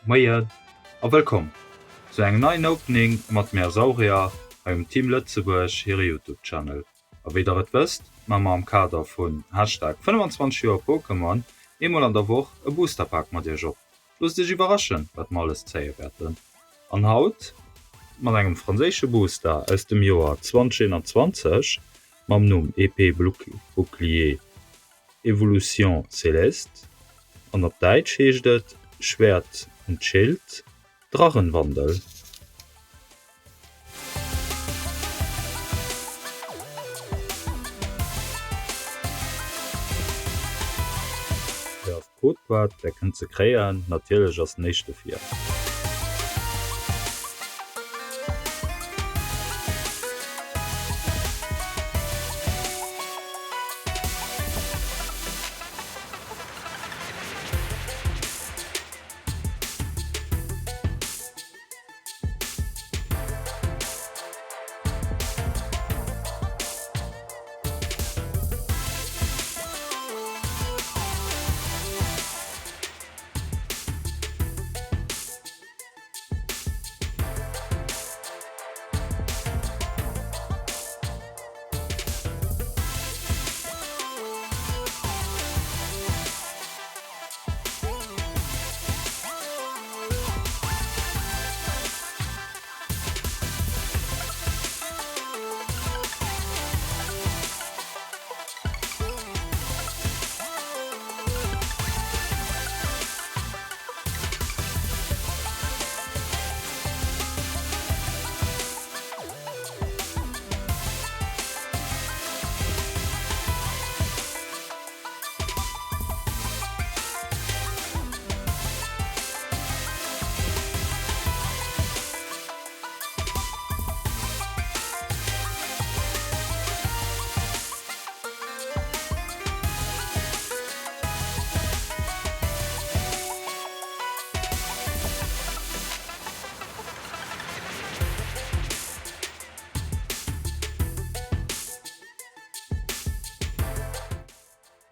Moie a wëkom zu eng neuen Opening mat Meer Saurier beim Team Lëtzeburg hire YouTube-Channel. A weder et wëst, ma ma am Kader vun #25 Joer Pokémon emol an der woch e Boosterpack mat Dir op. Los Dich überraschen, wat mal alles zeie werden. An Haut mat engem franzésche Booster aus dem Joar 2020 mam Numm EP Bouclier Evolution Celeste, an op Deitsch heecht et Schwert und Schild Drachenwandel. Codewort der könnt ze kreieren natürlich als nächste 4.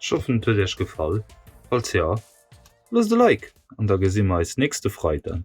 Schaffen huet Dich gefall? Falls ja, lass de Like an da gesinn wir als nächste Freitag.